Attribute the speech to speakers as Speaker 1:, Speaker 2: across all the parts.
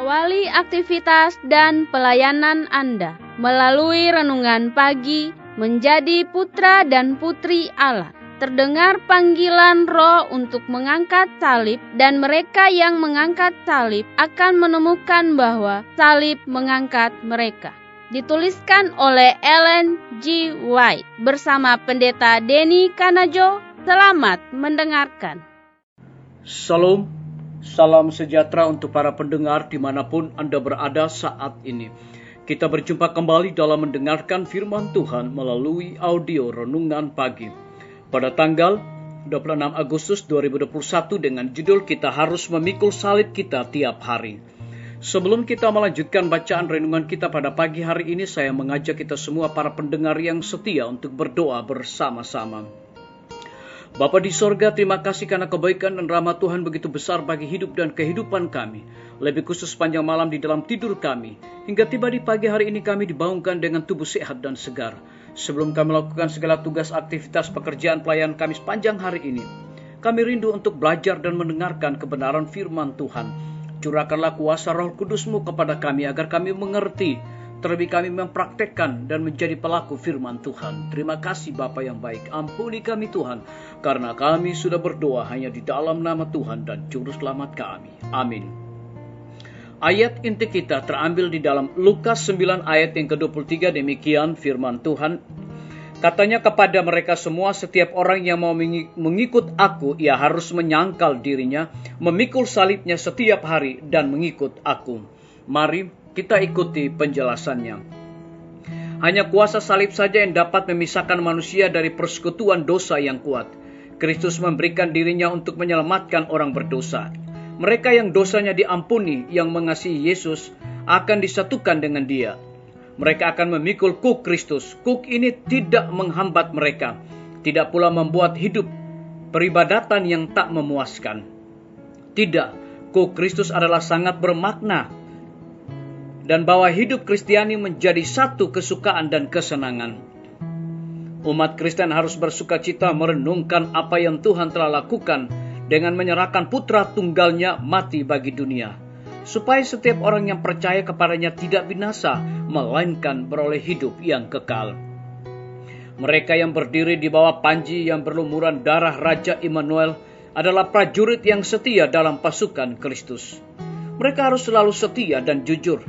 Speaker 1: Awali aktivitas dan pelayanan Anda melalui renungan pagi menjadi putra dan putri Allah. Terdengar panggilan Roh untuk mengangkat salib, dan mereka yang mengangkat salib akan menemukan bahwa salib mengangkat mereka. Dituliskan oleh Ellen G. White bersama Pendeta Denny Kanajo. Selamat mendengarkan.
Speaker 2: Salam, salam sejahtera untuk para pendengar dimanapun Anda berada saat ini. Kita berjumpa kembali dalam mendengarkan firman Tuhan melalui audio renungan pagi. Pada tanggal 26 Agustus 2021 dengan judul Kita Harus Memikul Salib Kita Tiap Hari. Sebelum kita melanjutkan bacaan renungan kita pada pagi hari ini, saya mengajak kita semua para pendengar yang setia untuk berdoa bersama-sama. Bapa di sorga, terima kasih karena kebaikan dan rahmat Tuhan begitu besar bagi hidup dan kehidupan kami. Lebih khusus sepanjang malam di dalam tidur kami. Hingga tiba di pagi hari ini kami dibangunkan dengan tubuh sehat dan segar. Sebelum kami melakukan segala tugas, aktivitas, pekerjaan, pelayanan kami sepanjang hari ini, kami rindu untuk belajar dan mendengarkan kebenaran firman Tuhan. Curahkanlah kuasa Roh Kudus-Mu kepada kami agar kami mengerti, terlebih kami mempraktekkan dan menjadi pelaku firman Tuhan. Terima kasih Bapa yang baik. Ampuni kami Tuhan, karena kami sudah berdoa hanya di dalam nama Tuhan dan Juru Selamat kami. Amin. Ayat inti kita terambil di dalam Lukas 9 ayat yang ke-23. Demikian firman Tuhan. Katanya kepada mereka semua, setiap orang yang mau mengikut aku, ia harus menyangkal dirinya, memikul salibnya setiap hari dan mengikut aku. Mari kita ikuti penjelasannya. Hanya kuasa salib saja yang dapat memisahkan manusia dari persekutuan dosa yang kuat. Kristus memberikan dirinya untuk menyelamatkan orang berdosa. Mereka yang dosanya diampuni, yang mengasihi Yesus, akan disatukan dengan Dia. Mereka akan memikul kuk Kristus. Kuk ini tidak menghambat mereka, tidak pula membuat hidup peribadatan yang tak memuaskan. Tidak, kuk Kristus adalah sangat bermakna, dan bahwa hidup Kristiani menjadi satu kesukaan dan kesenangan. Umat Kristen harus bersuka cita merenungkan apa yang Tuhan telah lakukan dengan menyerahkan putra tunggalnya mati bagi dunia, supaya setiap orang yang percaya kepadanya tidak binasa, melainkan beroleh hidup yang kekal. Mereka yang berdiri di bawah panji yang berlumuran darah Raja Immanuel adalah prajurit yang setia dalam pasukan Kristus. Mereka harus selalu setia dan jujur.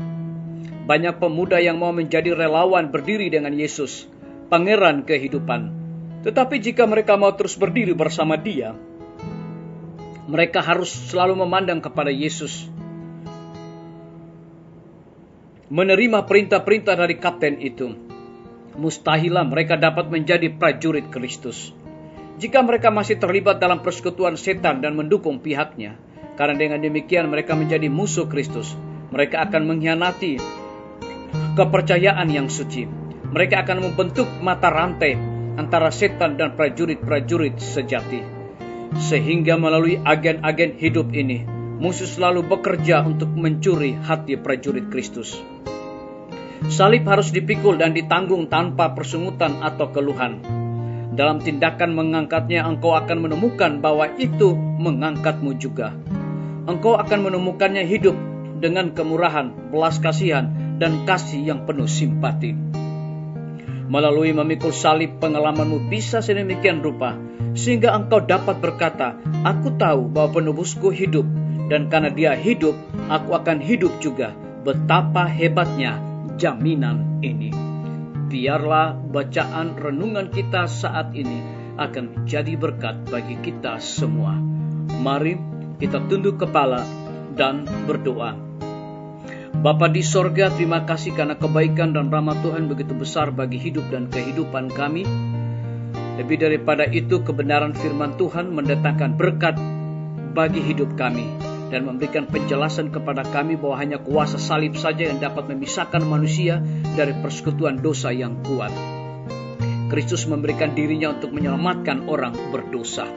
Speaker 2: Banyak pemuda yang mau menjadi relawan berdiri dengan Yesus, pangeran kehidupan. Tetapi jika mereka mau terus berdiri bersama Dia, mereka harus selalu memandang kepada Yesus, menerima perintah-perintah dari kapten itu. Mustahilah mereka dapat menjadi prajurit Kristus jika mereka masih terlibat dalam persekutuan setan dan mendukung pihaknya. Karena dengan demikian mereka menjadi musuh Kristus. Mereka akan mengkhianati kepercayaan yang suci. Mereka akan membentuk mata rantai antara setan dan prajurit-prajurit sejati. Sehingga melalui agen-agen hidup ini, musuh selalu bekerja untuk mencuri hati prajurit Kristus. Salib harus dipikul dan ditanggung tanpa persungutan atau keluhan. Dalam tindakan mengangkatnya, engkau akan menemukan bahwa itu mengangkatmu juga. Engkau akan menemukannya hidup dengan kemurahan, belas kasihan, dan kasih yang penuh simpati. Melalui memikul salib, pengalamanmu bisa sedemikian rupa, sehingga engkau dapat berkata, aku tahu bahwa penebusku hidup, dan karena Dia hidup, aku akan hidup juga. Betapa hebatnya jaminan ini. Biarlah bacaan renungan kita saat ini akan menjadi berkat bagi kita semua. Mari kita tunduk kepala dan berdoa. Bapa di sorga, terima kasih karena kebaikan dan rahmat Tuhan begitu besar bagi hidup dan kehidupan kami. Lebih daripada itu, kebenaran firman Tuhan mendatangkan berkat bagi hidup kami dan memberikan penjelasan kepada kami bahwa hanya kuasa salib saja yang dapat memisahkan manusia dari persekutuan dosa yang kuat. Kristus memberikan dirinya untuk menyelamatkan orang berdosa.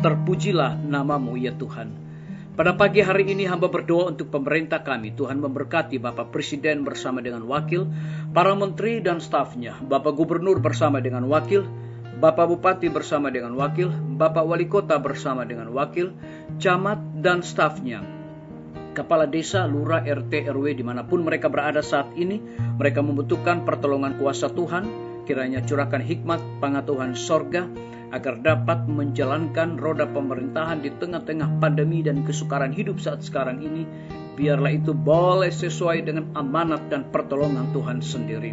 Speaker 2: Terpujilah nama-Mu ya Tuhan. Pada pagi hari ini hamba berdoa untuk pemerintah kami. Tuhan memberkati Bapak Presiden bersama dengan wakil, para menteri dan stafnya, Bapak Gubernur bersama dengan wakil, Bapak Bupati bersama dengan wakil, Bapak Wali Kota bersama dengan wakil, camat dan stafnya, kepala desa, lurah, RT, RW dimanapun mereka berada saat ini. Mereka membutuhkan pertolongan kuasa Tuhan. Kiranya curahkan hikmat pengetahuan sorga agar dapat menjalankan roda pemerintahan di tengah-tengah pandemi dan kesukaran hidup saat sekarang ini. Biarlah itu boleh sesuai dengan amanat dan pertolongan Tuhan sendiri.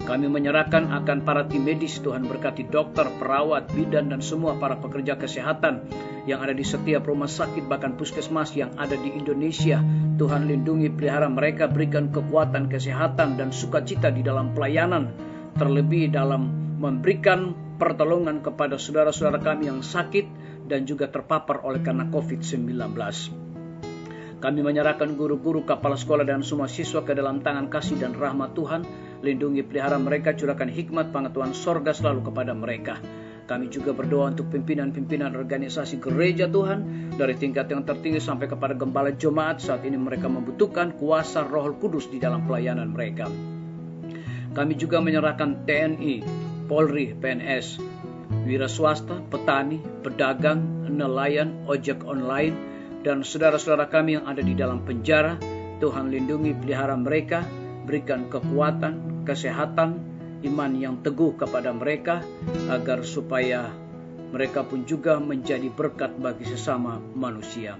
Speaker 2: Kami menyerahkan akan para tim medis, Tuhan berkati dokter, perawat, bidan, dan semua para pekerja kesehatan yang ada di setiap rumah sakit, bahkan puskesmas yang ada di Indonesia. Tuhan lindungi, pelihara mereka, berikan kekuatan, kesehatan, dan sukacita di dalam pelayanan, terlebih dalam memberikan pertolongan kepada saudara-saudara kami yang sakit dan juga terpapar oleh karena COVID-19. Kami menyerahkan guru-guru, kepala sekolah, dan semua siswa ke dalam tangan kasih dan rahmat Tuhan. Lindungi, pelihara mereka, curahkan hikmat pengetahuan sorga selalu kepada mereka. Kami juga berdoa untuk pimpinan-pimpinan organisasi gereja Tuhan, dari tingkat yang tertinggi sampai kepada gembala jemaat. Saat ini mereka membutuhkan kuasa Roh Kudus di dalam pelayanan mereka. Kami juga menyerahkan TNI, Polri, PNS, wira swasta, petani, pedagang, nelayan, ojek online, dan saudara-saudara kami yang ada di dalam penjara. Tuhan lindungi, pelihara mereka, berikan kekuatan, kesehatan, iman yang teguh kepada mereka, agar supaya mereka pun juga menjadi berkat bagi sesama manusia.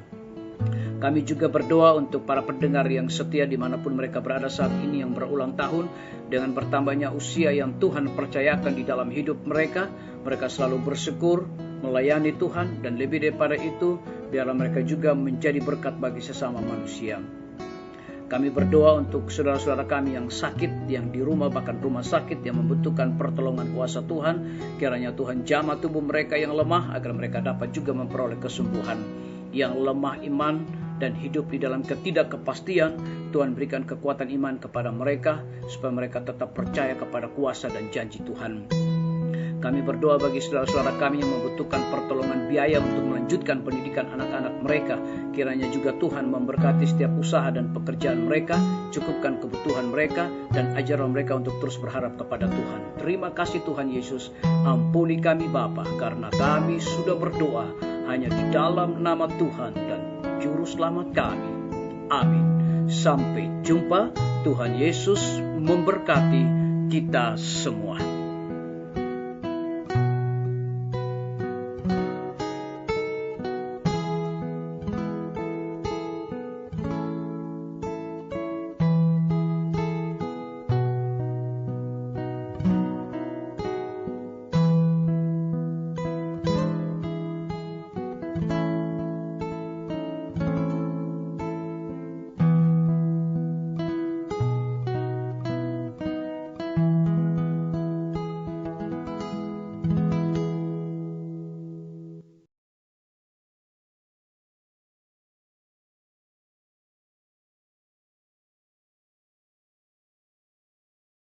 Speaker 2: Kami juga berdoa untuk para pendengar yang setia dimanapun mereka berada saat ini, yang berulang tahun dengan bertambahnya usia yang Tuhan percayakan di dalam hidup mereka. Mereka selalu bersyukur, melayani Tuhan, dan lebih daripada itu, biarlah mereka juga menjadi berkat bagi sesama manusia. Kami berdoa untuk saudara-saudara kami yang sakit, yang di rumah, bahkan rumah sakit, yang membutuhkan pertolongan kuasa Tuhan. Kiranya Tuhan jamah tubuh mereka yang lemah, agar mereka dapat juga memperoleh kesembuhan. Yang lemah iman dan hidup di dalam ketidakkepastian, Tuhan berikan kekuatan iman kepada mereka, supaya mereka tetap percaya kepada kuasa dan janji Tuhan. Kami berdoa bagi saudara-saudara kami yang membutuhkan pertolongan biaya untuk melanjutkan pendidikan anak-anak mereka. Kiranya juga Tuhan memberkati setiap usaha dan pekerjaan mereka, cukupkan kebutuhan mereka, dan ajarlah mereka untuk terus berharap kepada Tuhan. Terima kasih Tuhan Yesus. Ampuni kami Bapa, karena kami sudah berdoa hanya di dalam nama Tuhan dan Juru Selamat kami. Amin. Sampai jumpa. Tuhan Yesus memberkati kita semua.